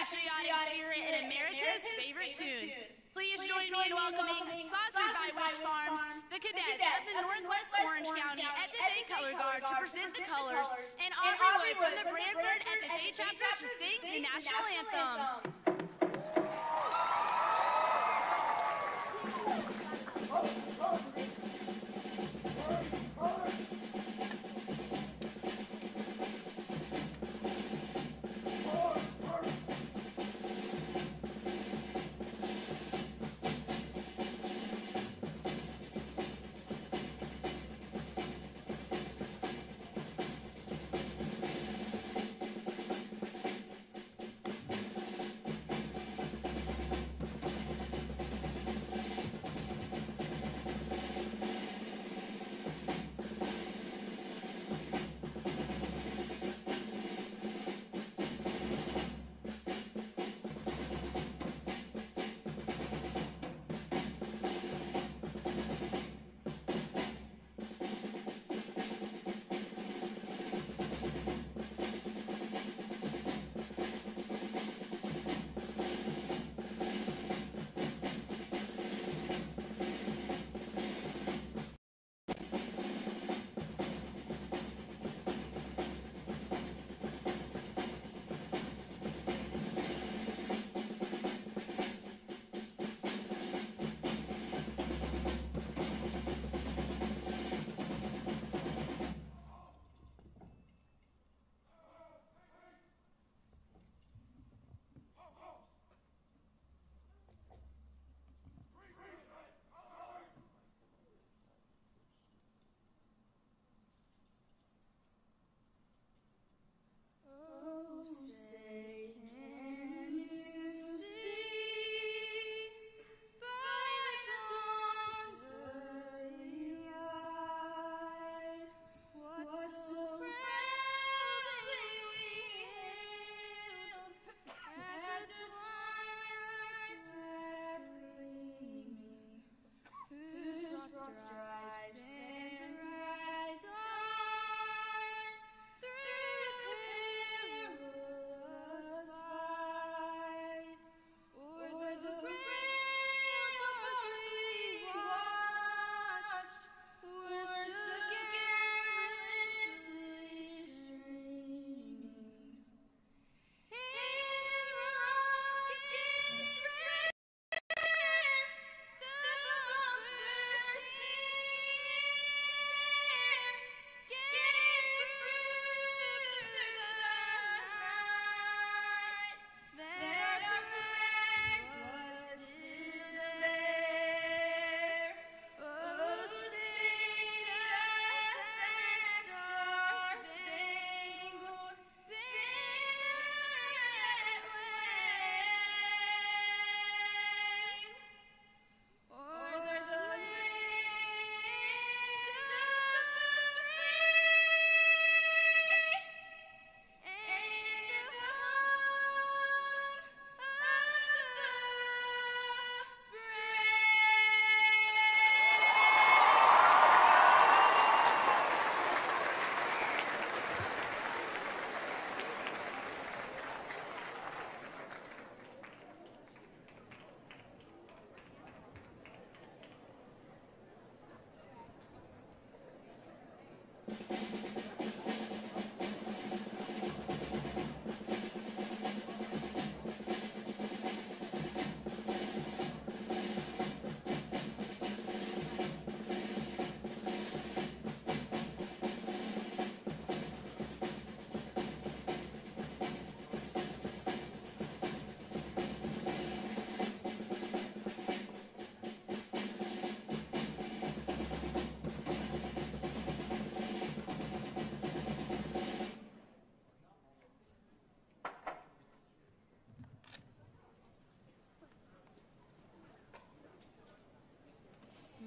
patriotic spirit and America's favorite tune. Please join me in welcoming, sponsored by Wish Farms, the cadets of the Northwest Orange County FFA Color Guard to present the colors, and Aubrey Wood from the Brantford FFA chapter to sing the national anthem.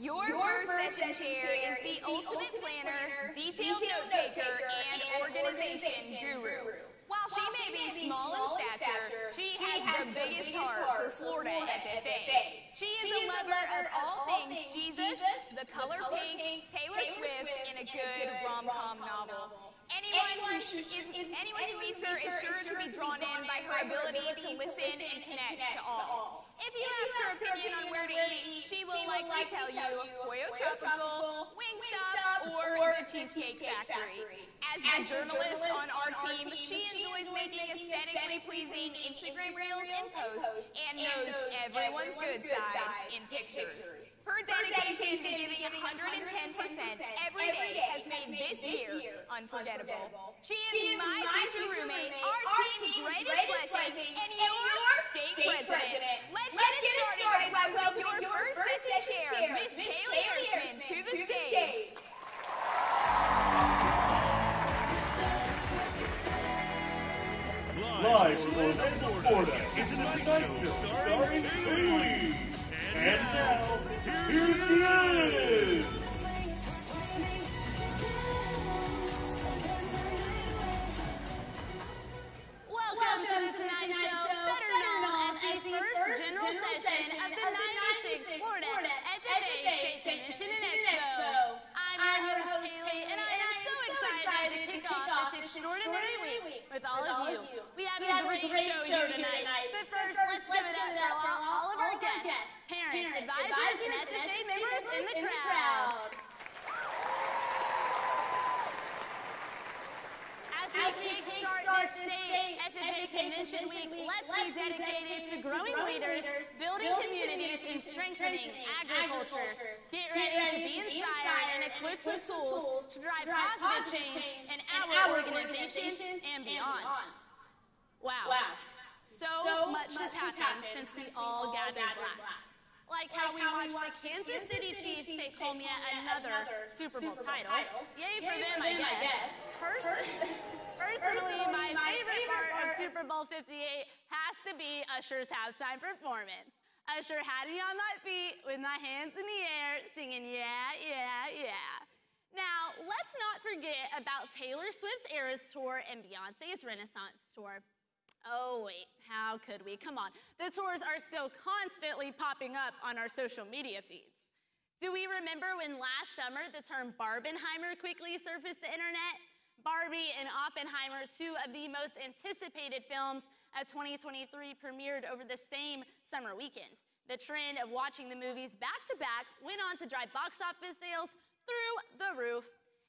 Your first session chair is the ultimate planner, detailed note taker, and organization guru. While she may be small in stature, she has the biggest heart for Florida FFA. She is a lover of all things Jesus, the color pink, Taylor Swift, and a good rom-com novel. Anyone who meets her is sure to be drawn in by her ability to listen and connect to all. If you ask her opinion on where to eat, she will likely tell you Pollo Tropical, Wingstop, or the Cheesecake Factory. As a journalist on our team, she enjoys making aesthetically pleasing Instagram reels and posts and knows everyone's good side in pictures. Her dedication to giving 110% every day has made this year unforgettable. She is my future roommate, our team's greatest blessing, and your state president. Let's get it started by welcoming your first session chair, Miss Kaylee Ersman, to the stage. Live from Orlando, Florida, it's a night show starring Kaylee. And now, here she is! Welcome to the Tonight Show, better known as the first general session of the 96th Florida FFA State Convention and Expo. I'm your host, Kaylee, and I am so excited to kick off this extraordinary week with all of you. We have a great show here tonight, but first, let's give it up for all of our guests, parents, advisors, and FFA members in the crowd. As we kickstart this state FFA Convention Week, let's be dedicated to growing leaders, building communities, and strengthening agriculture. Get ready to be inspired and equipped with tools to drive positive change in our organization and beyond. Wow. So much has happened since we all gathered last. Like how we watched the Kansas City Chiefs take home yet another Super Bowl title. Yay for them, I guess. Personally, my favorite part of Super Bowl 58 has to be Usher's halftime performance. Usher had me on my feet with my hands in the air, singing yeah, yeah, yeah. Now, let's not forget about Taylor Swift's Eras Tour and Beyonce's Renaissance Tour. Oh, wait, how could we? Come on. The tours are still constantly popping up on our social media feeds. Do we remember when last summer the term Barbenheimer quickly surfaced the internet? Barbie and Oppenheimer, two of the most anticipated films of 2023, premiered over the same summer weekend. The trend of watching the movies back-to-back went on to drive box office sales through the roof.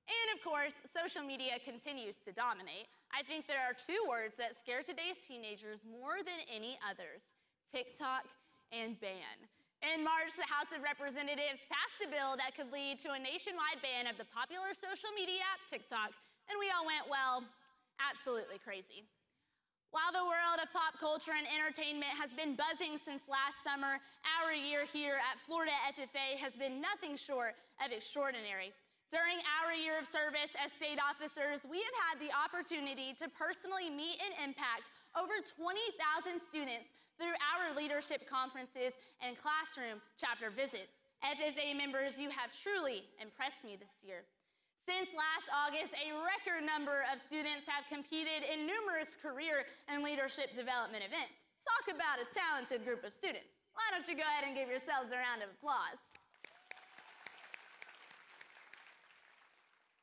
And of course, social media continues to dominate. I think there are two words that scare today's teenagers more than any others: TikTok and ban. In March, the House of Representatives passed a bill that could lead to a nationwide ban of the popular social media app TikTok, and we all went, well, absolutely crazy. While the world of pop culture and entertainment has been buzzing since last summer, our year here at Florida FFA has been nothing short of extraordinary. During our year of service as state officers, we have had the opportunity to personally meet and impact over 20,000 students through our leadership conferences and classroom chapter visits. FFA members, you have truly impressed me this year. Since last August, a record number of students have competed in numerous career and leadership development events. Talk about a talented group of students. Why don't you go ahead and give yourselves a round of applause?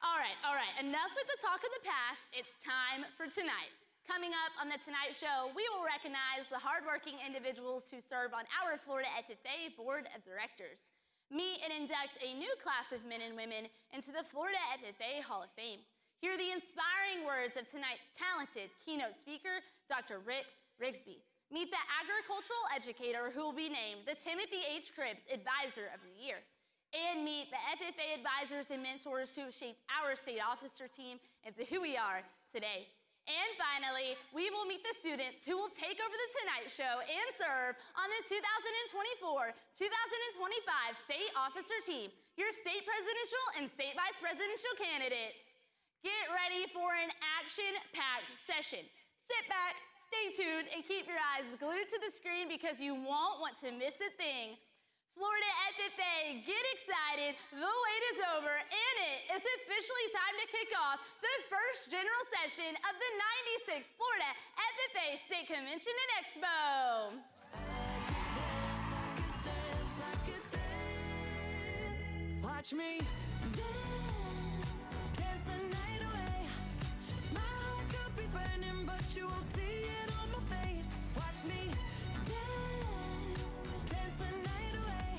All right, enough with the talk of the past. It's time for tonight. Coming up on The Tonight Show, we will recognize the hardworking individuals who serve on our Florida FFA Board of Directors. Meet and induct a new class of men and women into the Florida FFA Hall of Fame. Hear the inspiring words of tonight's talented keynote speaker, Dr. Rick Rigsby. Meet the agricultural educator who will be named the Timothy H. Cripps Advisor of the Year. And meet the FFA advisors and mentors who shaped our state officer team into who we are today. And finally, we will meet the students who will take over the Tonight Show and serve on the 2024-2025 state officer team, your state presidential and state vice presidential candidates. Get ready for an action-packed session. Sit back, stay tuned, and keep your eyes glued to the screen because you won't want to miss a thing. Florida FFA, get excited, the wait is over, and it is officially time to kick off the first general session of the 96th Florida FFA State Convention and Expo. Watch me dance, dance the night away. but you won't see it on my face. Watch me dance, dance the night away.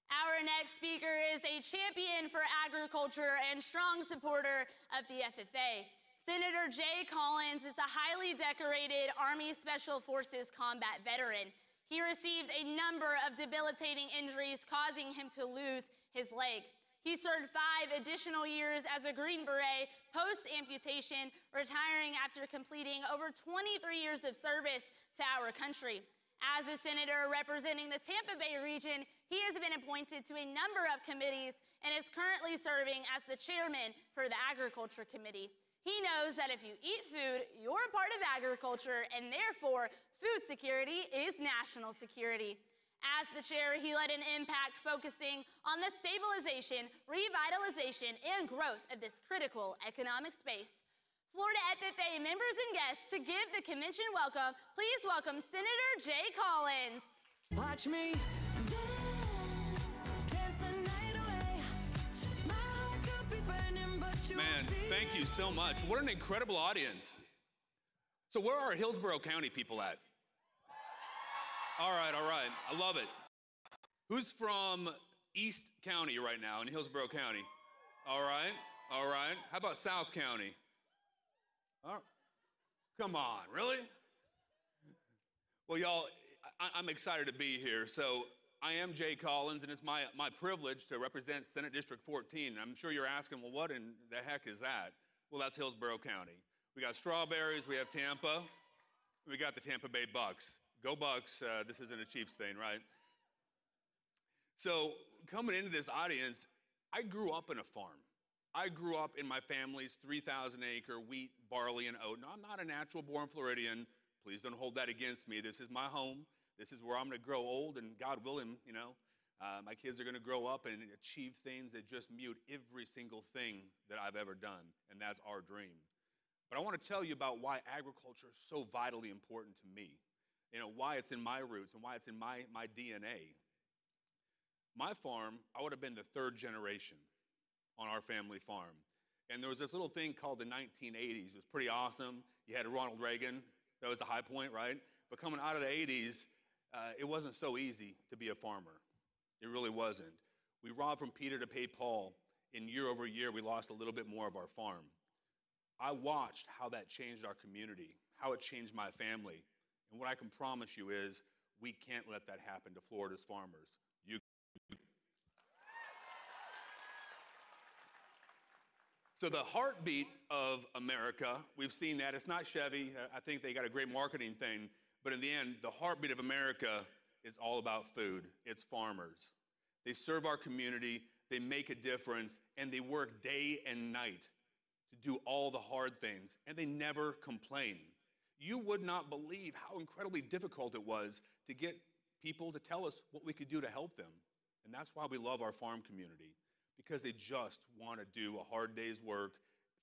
Our next speaker is a champion for agriculture and strong supporter of the FFA. Senator Jay Collins is a highly decorated Army Special Forces combat veteran. He receives a number of debilitating injuries, causing him to lose his leg. He served 5 additional years as a Green Beret post-amputation, retiring after completing over 23 years of service to our country. As a senator representing the Tampa Bay region, he has been appointed to a number of committees and is currently serving as the chairman for the Agriculture Committee. He knows that if you eat food, you're a part of agriculture, and therefore, food security is national security. As the chair, he led an impact focusing on the stabilization, revitalization, and growth of this critical economic space. Florida FFA members and guests, to give the convention welcome, please welcome Senator Jay Collins. Watch me dance, dance the night away. My heart could be burning, but you Man, won't see thank you it so on my much. What an incredible audience. So where are Hillsborough County people at? All right, I love it. Who's from East County right now in Hillsborough County? All right. How about South County? Oh, come on, really? Well, y'all, I'm excited to be here. So I am Jay Collins, and it's my privilege to represent Senate District 14. And I'm sure you're asking, well, what in the heck is that? Well, that's Hillsborough County. We got strawberries, we have Tampa, we got the Tampa Bay Bucks. Go Bucks, this isn't a Chiefs thing, right? So coming into this audience, I grew up in a farm. I grew up in my family's 3,000-acre wheat, barley, and oat. Now, I'm not a natural-born Floridian. Please don't hold that against me. This is my home. This is where I'm going to grow old, and God willing, you know, my kids are going to grow up and achieve things that just mute every single thing that I've ever done, and that's our dream. But I want to tell you about why agriculture is so vitally important to me. You know, why it's in my roots and why it's in my DNA. My farm, I would have been the 3rd generation on our family farm. And there was this little thing called the 1980s. It was pretty awesome. You had Ronald Reagan. That was the high point, right? But coming out of the 80s, it wasn't so easy to be a farmer. It really wasn't. We robbed from Peter to pay Paul. And year over year, we lost a little bit more of our farm. I watched how that changed our community, how it changed my family. And what I can promise you is we can't let that happen to Florida's farmers. So the heartbeat of America, we've seen that. It's not Chevy. I think they got a great marketing thing. But in the end, the heartbeat of America is all about food. It's farmers. They serve our community, they make a difference, and they work day and night to do all the hard things, and they never complain. You would not believe how incredibly difficult it was to get people to tell us what we could do to help them. And that's why we love our farm community, because they just want to do a hard day's work,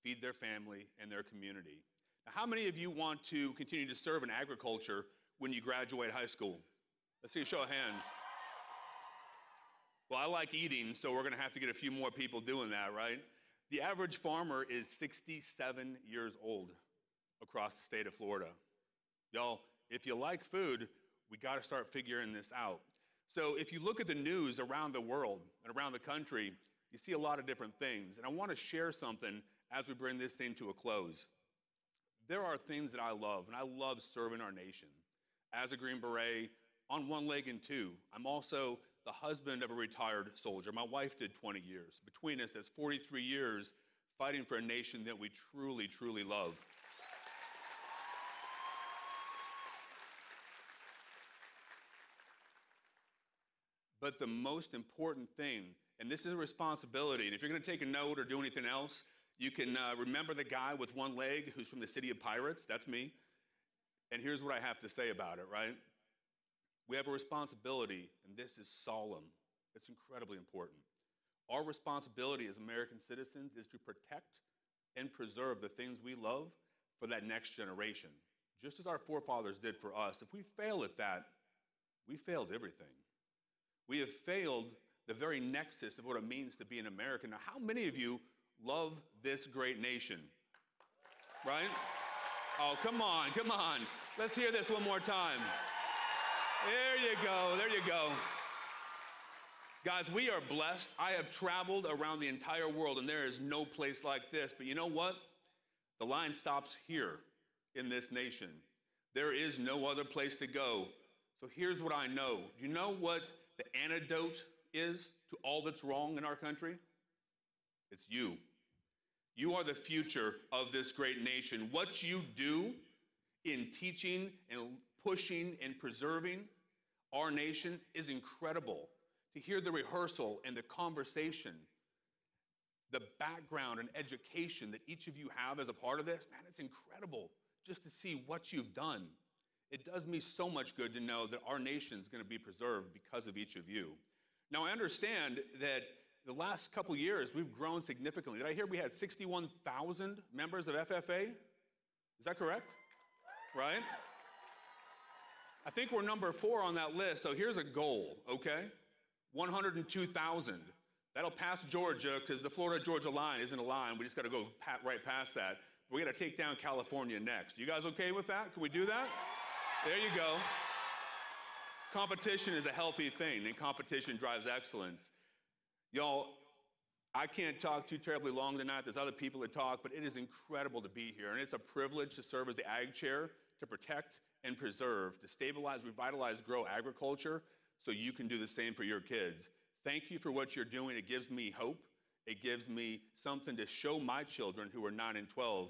feed their family and their community. Now, how many of you want to continue to serve in agriculture when you graduate high school? Let's see a show of hands. Well, I like eating, so we're going to have to get a few more people doing that, right? The average farmer is 67 years old across the state of Florida. Y'all, if you like food, we got to start figuring this out. So if you look at the news around the world and around the country, you see a lot of different things. And I want to share something as we bring this thing to a close. There are things that I love, and I love serving our nation. As a Green Beret, on one leg and two, I'm also the husband of a retired soldier. My wife did 20 years. Between us, that's 43 years fighting for a nation that we truly, truly love. But the most important thing, and this is a responsibility, and if you're going to take a note or do anything else, you can remember the guy with one leg who's from the city of pirates. That's me. And here's what I have to say about it, right? We have a responsibility, and this is solemn. It's incredibly important. Our responsibility as American citizens is to protect and preserve the things we love for that next generation, just as our forefathers did for us. If we fail at that, we failed everything. We have failed the very nexus of what it means to be an American. Now, how many of you love this great nation? right? Oh, come on, come on. Let's hear this one more time. There you go, there you go. Guys, we are blessed. I have traveled around the entire world, and there is no place like this. But you know what? The line stops here in this nation. There is no other place to go. So here's what I know. Do you know what the antidote is to all that's wrong in our country? It's you. You are the future of this great nation. What you do in teaching and pushing and preserving our nation is incredible. To hear the rehearsal and the conversation, the background and education that each of you have as a part of this, man, it's incredible just to see what you've done. It does me so much good to know that our nation's going to be preserved because of each of you. Now, I understand that the last couple years, we've grown significantly. Did I hear we had 61,000 members of FFA? Is that correct? Right? I think we're number 4 on that list, so here's a goal, okay? 102,000. That'll pass Georgia, because the Florida-Georgia line isn't a line. We just got to go right past that. We got to take down California next. You guys okay with that? Can we do that? There you go. Competition is a healthy thing, and competition drives excellence. Y'all, I can't talk too terribly long tonight. There's other people that talk, but it is incredible to be here, and it's a privilege to serve as the Ag Chair, to protect and preserve, to stabilize, revitalize, grow agriculture, so you can do the same for your kids. Thank you for what you're doing. It gives me hope. It gives me something to show my children who are 9 and 12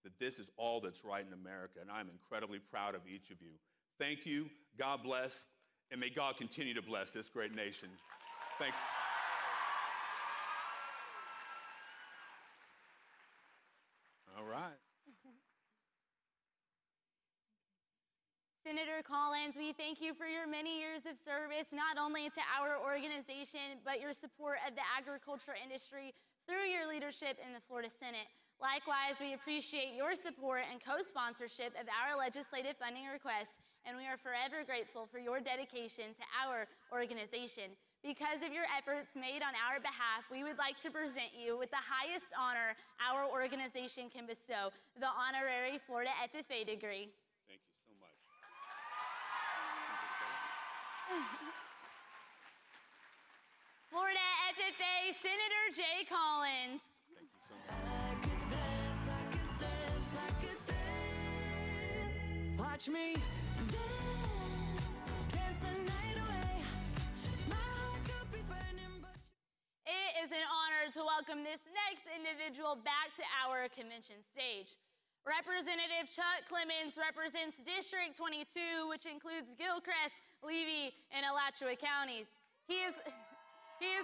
that this is all that's right in America, and I'm incredibly proud of each of you. Thank you. God bless, and may God continue to bless this great nation. Thanks. All right. Senator Collins, we thank you for your many years of service, not only to our organization, but your support of the agriculture industry through your leadership in the Florida Senate. Likewise, we appreciate your support and co-sponsorship of our legislative funding requests, and we are forever grateful for your dedication to our organization. Because of your efforts made on our behalf, we would like to present you with the highest honor our organization can bestow, the honorary Florida FFA degree. Thank you so much. Florida FFA, Senator Jay Collins. Thank you so much. I could dance, I could dance, I could dance. Watch me dance, dance the night away. My heart could be burning, but It is an honor to welcome this next individual back to our convention stage. Representative Chuck Clemens represents District 22, which includes Gilchrist, Levy, and Alachua counties. He is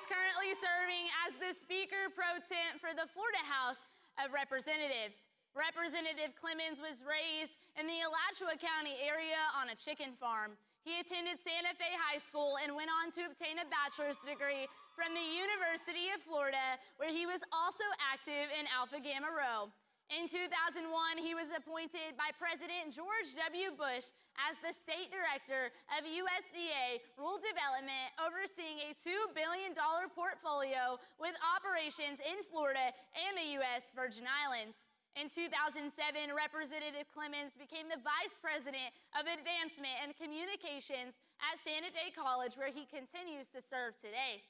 currently serving as the Speaker Pro Tem for the Florida House of Representatives. Representative Clemens was raised in the Alachua County area on a chicken farm. He attended Santa Fe High School and went on to obtain a bachelor's degree from the University of Florida, where he was also active in Alpha Gamma Rho. In 2001, he was appointed by President George W. Bush as the State Director of USDA Rural Development, overseeing a $2 billion portfolio with operations in Florida and the U.S. Virgin Islands. In 2007, Representative Clemens became the Vice President of Advancement and Communications at Santa Fe College, where he continues to serve today.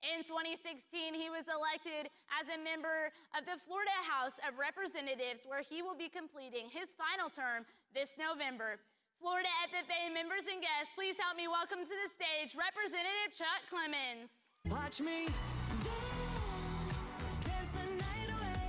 In 2016, he was elected as a member of the Florida House of Representatives, where he will be completing his final term this November. Florida FFA members and guests, please help me welcome to the stage Representative Chuck Clemens. watch me dance, dance the night away.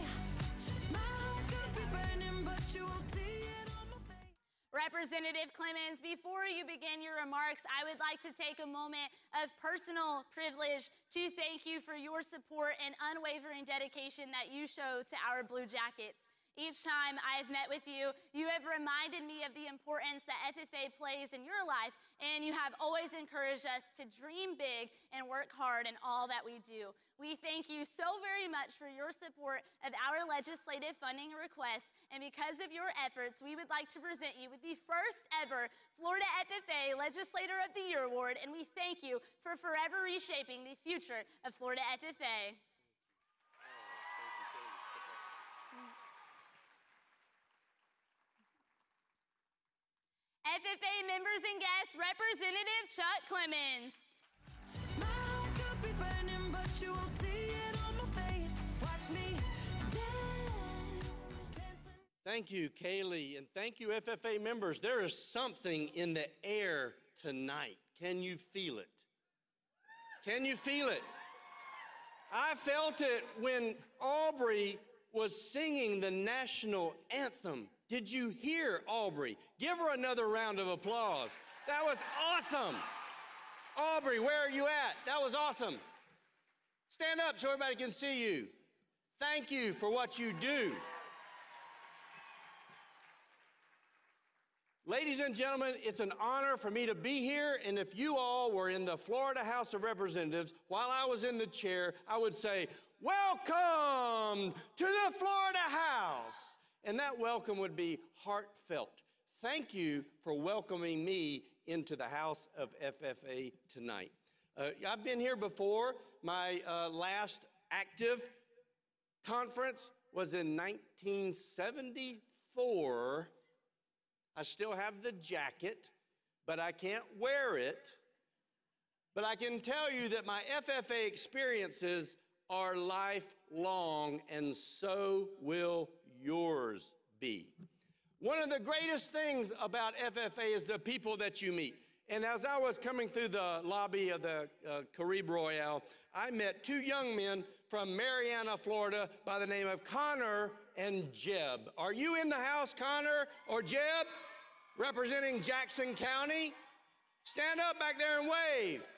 My heart could be burning, but you won't see it on my face. Representative Clemens, before you begin your remarks, I would like to take a moment of personal privilege to thank you for your support and unwavering dedication that you show to our Blue Jackets. Each time I have met with you, you have reminded me of the importance that FFA plays in your life, and you have always encouraged us to dream big and work hard in all that we do. We thank you so very much for your support of our legislative funding requests, and because of your efforts, we would like to present you with the first ever Florida FFA Legislator of the Year Award, and we thank you for forever reshaping the future of Florida FFA. FFA members and guests, Representative Chuck Clemens. My heart could be burning, but you won't see it on my face. Watch me dance. Thank you, Kaylee, and thank you, FFA members. There is something in the air tonight. Can you feel it? Can you feel it? I felt it when Aubrey was singing the national anthem. Did you hear Aubrey? Give her another round of applause. That was awesome. Aubrey, where are you at? That was awesome. Stand up so everybody can see you. Thank you for what you do. Ladies and gentlemen, it's an honor for me to be here, and if you all were in the Florida House of Representatives while I was in the chair, I would say, welcome to the Florida House. And that welcome would be heartfelt. Thank you for welcoming me into the House of FFA tonight. I've been here before. My last active conference was in 1974. I still have the jacket, but I can't wear it. But I can tell you that my FFA experiences are lifelong, and so will yours be. One of the greatest things about FFA is the people that you meet. And as I was coming through the lobby of the Caribe Royale, I met two young men from Marianna, Florida, by the name of Connor and Jeb. Are you in the house, Connor or Jeb? Representing Jackson County? Stand up back there and wave.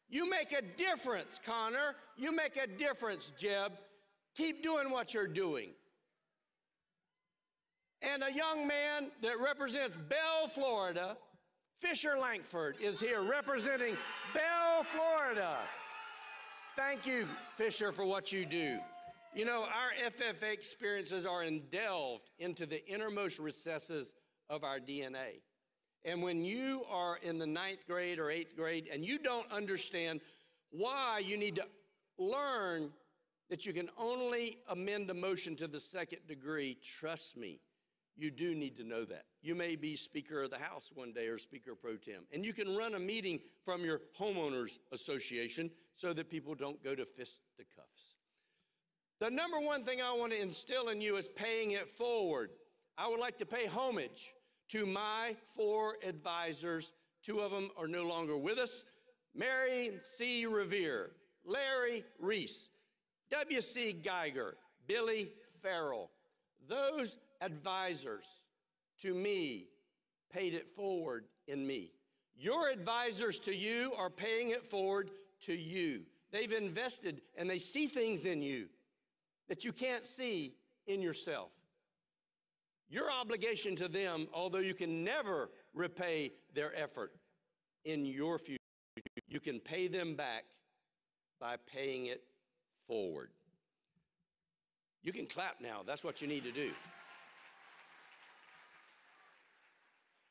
You make a difference, Connor. You make a difference, Jeb. Keep doing what you're doing. And a young man that represents Bell, Florida, Fisher Lankford, is here representing Bell, Florida. Thank you, Fisher, for what you do. You know, our FFA experiences are delved into the innermost recesses of our DNA. And when you are in the 9th grade or 8th grade and you don't understand why you need to learn that you can only amend a motion to the 2nd degree, trust me, you do need to know that. You may be Speaker of the House one day or Speaker Pro Tem. And you can run a meeting from your homeowners association so that people don't go to fisticuffs. The number one thing I want to instill in you is paying it forward. I would like to pay homage to my 4 advisors. 2 of them are no longer with us. Mary C. Revere, Larry Reese, W.C. Geiger, Billy Farrell. Those advisors to me paid it forward in me. Your advisors to you are paying it forward to you. They've invested and they see things in you that you can't see in yourself. Your obligation to them, although you can never repay their effort in your future, you can pay them back by paying it forward. You can clap now. That's what you need to do.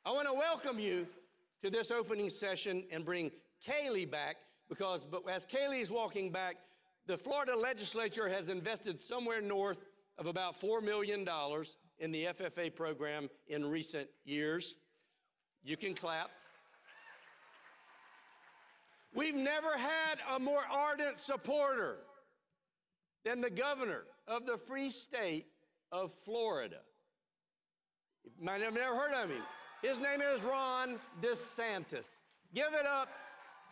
I want to welcome you to this opening session and bring Kaylee back because as Kaylee is walking back, the Florida legislature has invested somewhere north of about $4 million in the FFA program in recent years. You can clap. We've never had a more ardent supporter than the governor of the free state of Florida. You might have never heard of him. His name is Ron DeSantis. Give it up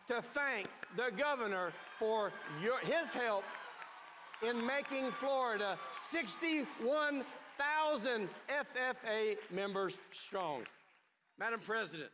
to thank the governor for his help in making Florida 61,000 FFA members strong. Madam President.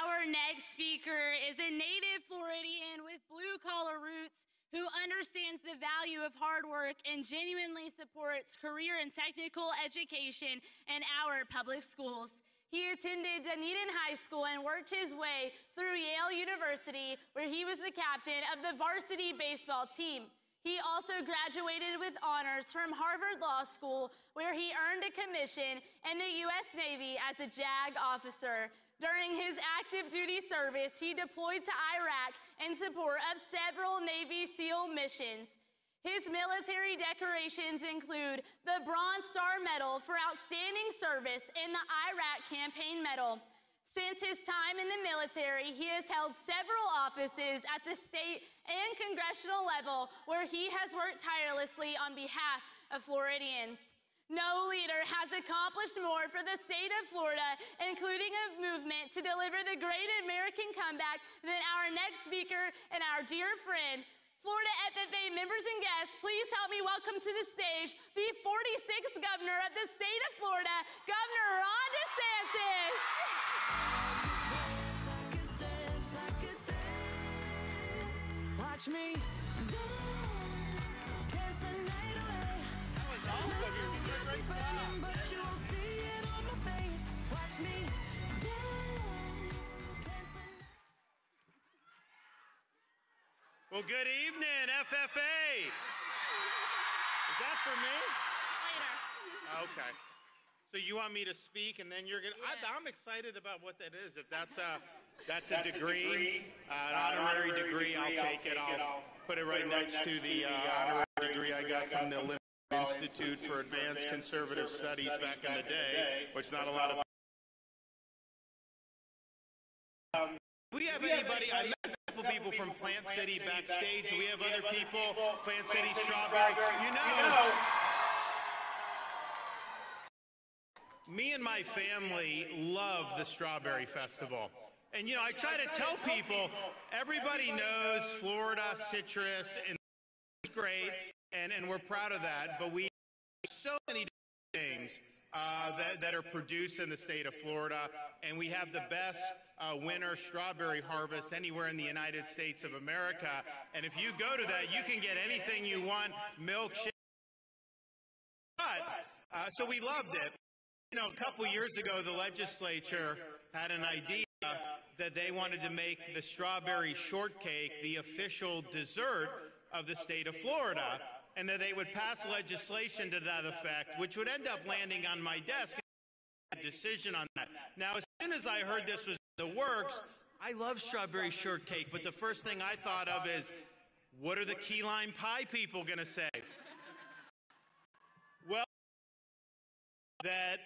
Our next speaker is a native Floridian with blue-collar roots who understands the value of hard work and genuinely supports career and technical education in our public schools. He attended Dunedin High School and worked his way through Yale University, where he was the captain of the varsity baseball team. He also graduated with honors from Harvard Law School, where he earned a commission in the U.S. Navy as a JAG officer. During his active duty service, he deployed to Iraq in support of several Navy SEAL missions. His military decorations include the Bronze Star Medal for Outstanding Service and the Iraq Campaign Medal. Since his time in the military, he has held several offices at the state and congressional level where he has worked tirelessly on behalf of Floridians. No leader has accomplished more for the state of Florida, including a movement to deliver the great American comeback, than our next speaker and our dear friend, Florida FFA members and guests. Please help me welcome to the stage the 46th governor of the state of Florida, Governor Ron DeSantis. Watch me dance, dance the night away. That was awesome. You're doing a great job. But you won't see it on my face. Watch me dance, dance the night. Well, good evening, FFA. Is that for me? Later. Okay. So you want me to speak, and then you're gonna? Yes. I'm excited about what that is. If that's a degree, an honorary degree, I'll take it. I'll put it right next to the honorary degree I got from the Olympic Institute for Advanced Conservative Studies back in the day, which not a lot of. We have anybody? I met a couple people from Plant City backstage. We have other people. Plant City Strawberry. You know. Me and my family love the Strawberry Festival. And, you know, I try to tell people, everybody knows Florida, citrus, and it's great, and we're proud of that, but we have so many things that are produced in the state of Florida, and we have the best winter strawberry harvest anywhere in the United States of America. And if you go to that, you can get anything you want, milkshake. But, so we loved it. You know, a couple years ago, the legislature had an idea that they wanted to make the strawberry shortcake the official dessert of the state of Florida, and that they would pass legislation to that effect, which would end up landing on my desk. A decision on that. Now, as soon as I heard this was in the works, I love strawberry shortcake, but the first thing I thought of is, what are the key lime pie people going to say? Well, that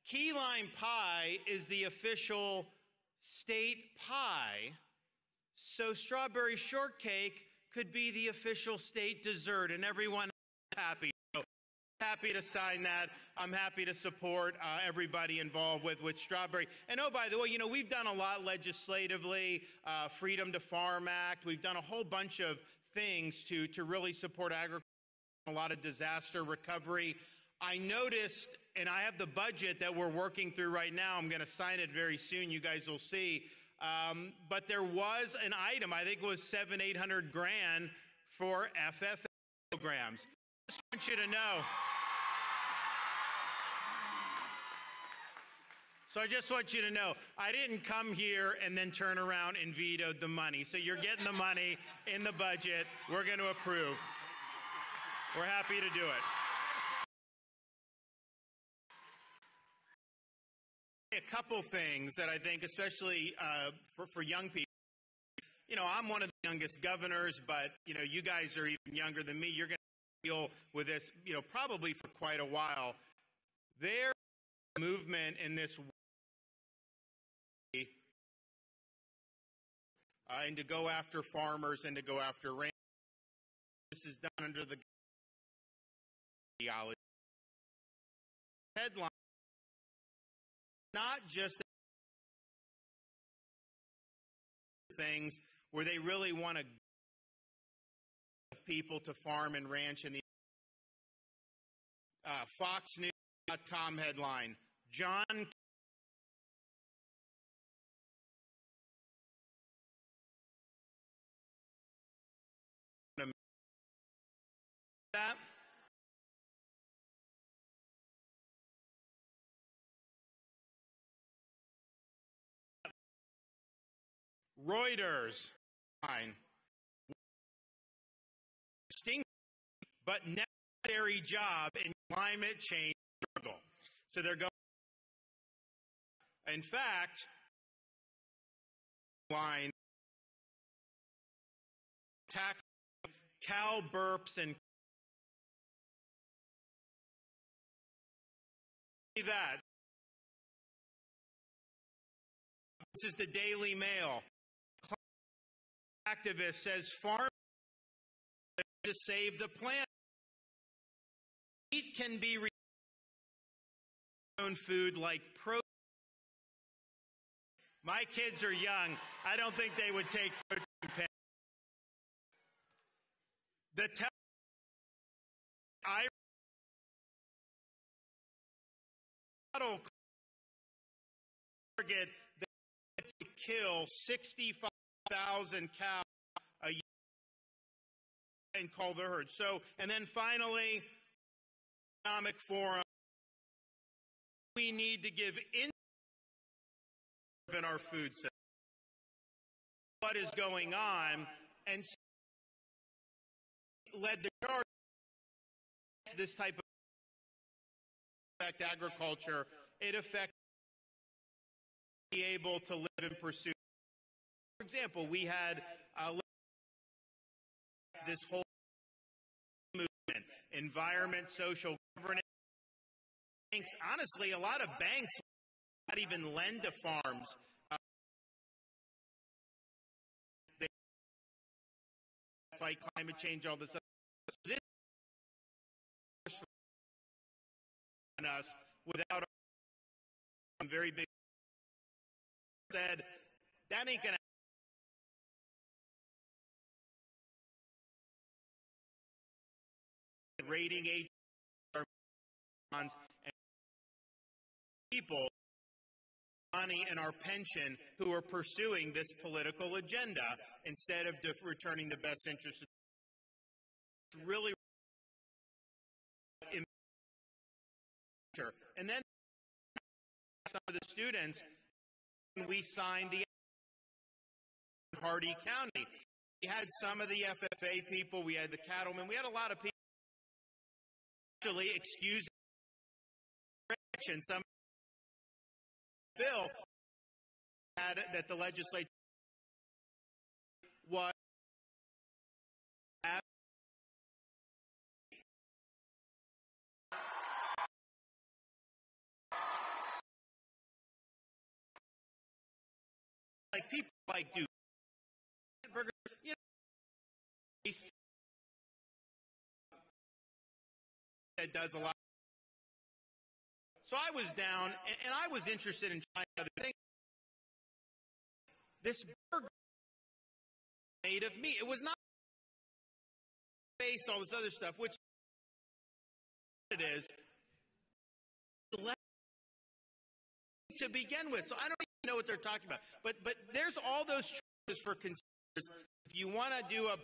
key lime pie is the official state pie, so strawberry shortcake could be the official state dessert, and everyone is happy. So happy to sign that. I'm happy to support everybody involved with strawberry. And oh, by the way, you know, we've done a lot legislatively, Freedom to Farm Act. We've done a whole bunch of things to really support agriculture, a lot of disaster recovery. I noticed, and I have the budget that we're working through right now. I'm going to sign it very soon. You guys will see. But there was an item, I think it was $700-800 grand for FFA programs. I just want you to know. So I just want you to know, I didn't come here and then turn around and vetoed the money. So you're getting the money in the budget. We're going to approve. We're happy to do it. A couple things that I think, especially for young people, you know, I'm one of the youngest governors, but, you know, you guys are even younger than me. You're going to deal with this, you know, probably for quite a while. There's a movement in this way, and to go after farmers and to go after ranchers. This is done under the ideology. Headline. Not just things where they really want to people to farm and ranch in the FoxNews.com headline, John that Reuters, but necessary job in climate change struggle. So they're going. In fact, line tackle cow burps and that. This is the Daily Mail. Activist says farm to save the planet. Meat can be own food like protein. My kids are young. I don't think they would take protein pills. The target to kill 65,000 cows a year and cull the herd. So, and then finally, Economic Forum. We need to give in our food system. What is going on? And led the charge. This type of affect agriculture. It affects be able to live and pursue. For example, we had this whole movement, environment, social governance. Banks, honestly, a lot of banks not even lend to farms. They fight climate change, all this stuff. This on us without a very big said that ain't gonna rating agencies and people money in our pension who are pursuing this political agenda instead of returning the best interest. Really, and then some of the students, we signed the Hardy County. We had some of the FFA people, we had the cattlemen, we had a lot of people actually excusing some bill had that the legislature was like people like do burgers, you know, that does a lot. So I was down, and I was interested in trying other things. This burger made of meat. It was not based all this other stuff, which it is to begin with. So I don't even know what they're talking about. But there's all those choices for consumers. If you want to do a